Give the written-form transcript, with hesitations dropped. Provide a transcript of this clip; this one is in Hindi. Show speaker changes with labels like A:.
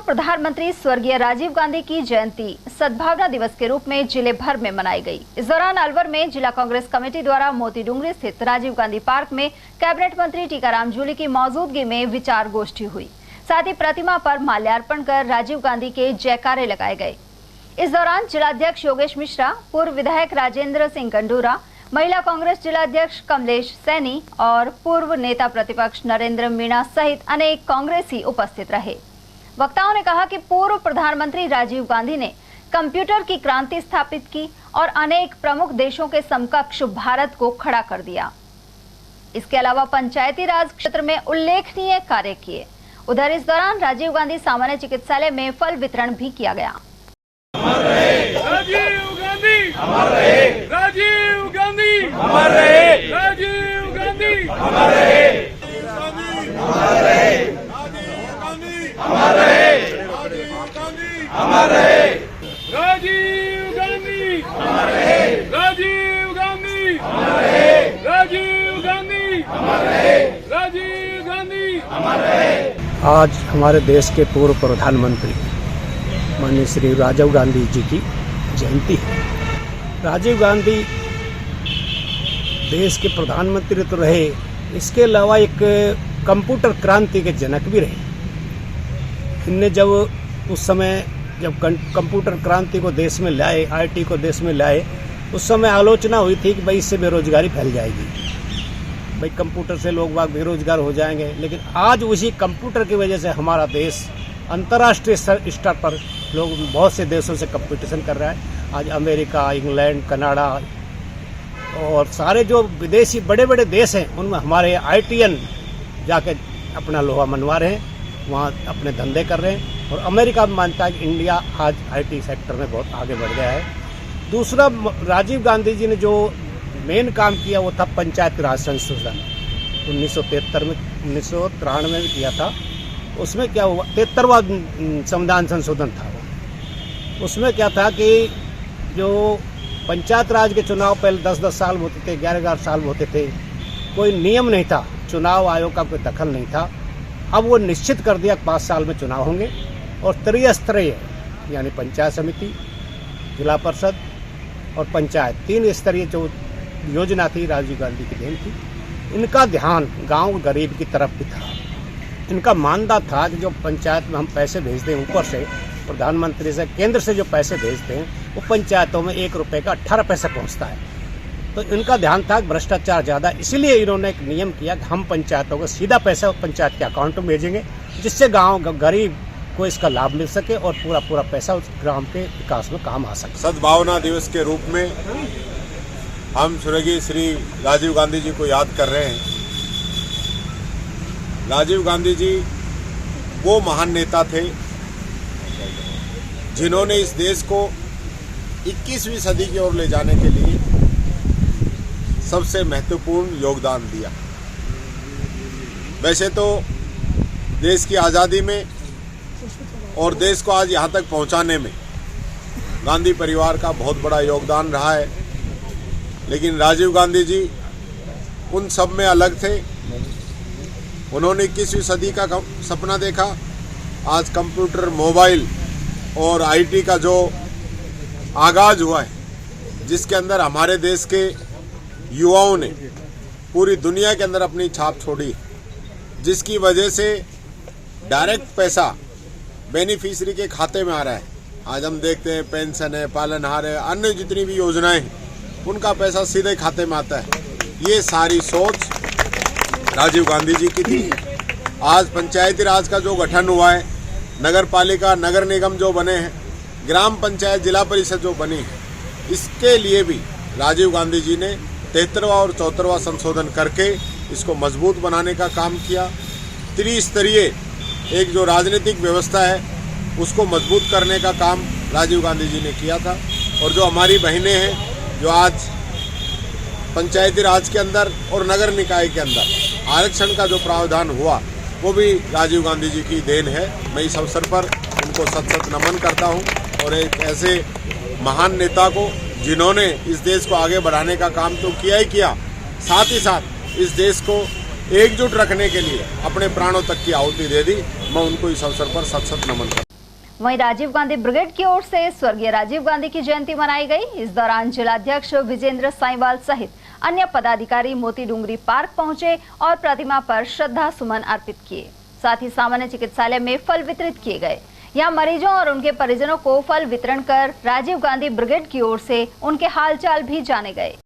A: प्रधानमंत्री स्वर्गीय राजीव गांधी की जयंती सद्भावना दिवस के रूप में जिले भर में मनाई गई। इस दौरान अलवर में जिला कांग्रेस कमेटी द्वारा मोती डूंगरी स्थित राजीव गांधी पार्क में कैबिनेट मंत्री टीकाराम जूली की मौजूदगी में विचार गोष्ठी हुई। साथ ही प्रतिमा पर माल्यार्पण कर राजीव गांधी के जयकारे लगाए गए। इस दौरान जिलाध्यक्ष योगेश मिश्रा, पूर्व विधायक राजेंद्र सिंह गंडूरा, महिला कांग्रेस जिलाध्यक्ष कमलेश सैनी और पूर्व नेता प्रतिपक्ष नरेंद्र मीणा सहित अनेक कांग्रेसी उपस्थित रहे। वक्ताओं ने कहा कि पूर्व प्रधानमंत्री राजीव गांधी ने कंप्यूटर की क्रांति स्थापित की और अनेक प्रमुख देशों के समकक्ष भारत को खड़ा कर दिया। इसके अलावा पंचायती राज क्षेत्र में उल्लेखनीय कार्य किए। उधर इस दौरान राजीव गांधी सामान्य चिकित्सालय में फल वितरण भी किया गया।
B: राजीव गांधी अमर रहे, राजीव गांधी अमर रहे, राजीव गांधी अमर रहे, अमर रहे, अमर रहे, अमर रहे, राजीव गांधी अमर रहे, राजीव गांधी अमर रहे, राजीव गांधी अमर रहे, राजीव गांधी अमर रहे।
C: आज हमारे देश के पूर्व प्रधानमंत्री माननीय श्री राजीव गांधी जी की जयंती है। राजीव गांधी देश के प्रधानमंत्री तो रहे, इसके अलावा एक कंप्यूटर क्रांति के जनक भी रहे। इनने जब उस समय जब कंप्यूटर क्रांति को देश में लाए, आईटी को देश में लाए, उस समय आलोचना हुई थी कि भाई इससे बेरोजगारी फैल जाएगी, भाई कंप्यूटर से लोग बाग बेरोजगार हो जाएंगे। लेकिन आज उसी कंप्यूटर की वजह से हमारा देश अंतर्राष्ट्रीय स्तर पर लोग बहुत से देशों से कंपटीशन कर रहा है। आज अमेरिका, इंग्लैंड, कनाडा और सारे जो विदेशी बड़े बड़े देश हैं उनमें हमारे आईटीएन जाके अपना लोहा मनवा रहे हैं, वहाँ अपने धंधे कर रहे हैं। और अमेरिका भी मानता है कि इंडिया आज आईटी सेक्टर में बहुत आगे बढ़ गया है। दूसरा, राजीव गांधी जी ने जो मेन काम किया वो था पंचायत राज संशोधन। 1993 में भी किया था। उसमें क्या हुआ, 73वां संविधान संशोधन था। उसमें क्या था कि जो पंचायत राज के चुनाव पहले 10-10 साल होते थे, 11-11 साल होते थे, कोई नियम नहीं था, चुनाव आयोग का कोई दखल नहीं था। अब वो निश्चित कर दिया 5 साल में चुनाव होंगे और त्रिस्तरीय यानी पंचायत समिति, जिला परिषद और पंचायत 3 स्तरीय जो योजना थी राजीव गांधी की देन थी। इनका ध्यान गांव गरीब की तरफ भी था। इनका मानना था कि जो पंचायत में हम पैसे भेजते हैं ऊपर से, प्रधानमंत्री से, केंद्र से जो पैसे भेजते हैं वो पंचायतों में 1 रुपये का 18 पैसे पहुंचता है। तो इनका ध्यान था भ्रष्टाचार ज़्यादा, इसलिए इन्होंने एक नियम किया कि हम पंचायतों को सीधा पैसा पंचायत के अकाउंट में भेजेंगे, जिससे गाँव गरीब को इसका लाभ मिल सके और पूरा पैसा उस ग्राम के विकास में काम आ सके।
D: सद्भावना दिवस के रूप में हम स्वर्गीय श्री राजीव गांधी जी को याद कर रहे हैं। राजीव गांधी जी वो महान नेता थे जिन्होंने इस देश को 21वीं सदी की ओर ले जाने के लिए सबसे महत्वपूर्ण योगदान दिया। वैसे तो देश की आज़ादी में और देश को आज यहाँ तक पहुँचाने में गांधी परिवार का बहुत बड़ा योगदान रहा है, लेकिन राजीव गांधी जी उन सब में अलग थे। उन्होंने 21वीं सदी का सपना देखा। आज कंप्यूटर, मोबाइल और आईटी का जो आगाज हुआ है, जिसके अंदर हमारे देश के युवाओं ने पूरी दुनिया के अंदर अपनी छाप छोड़ी, जिसकी वजह से डायरेक्ट पैसा बेनिफिशियरी के खाते में आ रहा है। आज हम देखते हैं पेंशन है, पालनहार है, अन्य जितनी भी योजनाएं हैं, उनका पैसा सीधे खाते में आता है। ये सारी सोच राजीव गांधी जी की थी। आज पंचायती राज का जो गठन हुआ है, नगर पालिका, नगर निगम जो बने हैं, ग्राम पंचायत, जिला परिषद जो बनी है, इसके लिए भी राजीव गांधी जी ने 73वां और 74वां संशोधन करके इसको मजबूत बनाने का काम किया। त्रिस्तरीय एक जो राजनीतिक व्यवस्था है उसको मजबूत करने का काम राजीव गांधी जी ने किया था। और जो हमारी बहनें हैं जो आज पंचायती राज के अंदर और नगर निकाय के अंदर आरक्षण का जो प्रावधान हुआ, वो भी राजीव गांधी जी की देन है। मैं इस अवसर पर उनको सत नमन करता हूँ और एक ऐसे महान नेता को जिन्होंने इस देश को आगे बढ़ाने का काम तो किया ही किया, साथ ही साथ इस देश को एकजुट रखने के लिए अपने प्राणों तक की आहुति दे दी। मैं उनको इस अवसर पर सत नमन करता हूं।
A: वहीं राजीव गांधी ब्रिगेड की ओर से स्वर्गीय राजीव गांधी की जयंती मनाई गई। इस दौरान जिलाध्यक्ष विजेंद्र साईवाल सहित अन्य पदाधिकारी मोती डूंगरी पार्क पहुंचे और प्रतिमा पर श्रद्धा सुमन अर्पित किए। साथ ही सामान्य चिकित्सालय में फल वितरित किए गए। यहाँ मरीजों और उनके परिजनों को फल वितरण कर राजीव गांधी ब्रिगेड की ओर से उनके हालचाल भी जाने गए।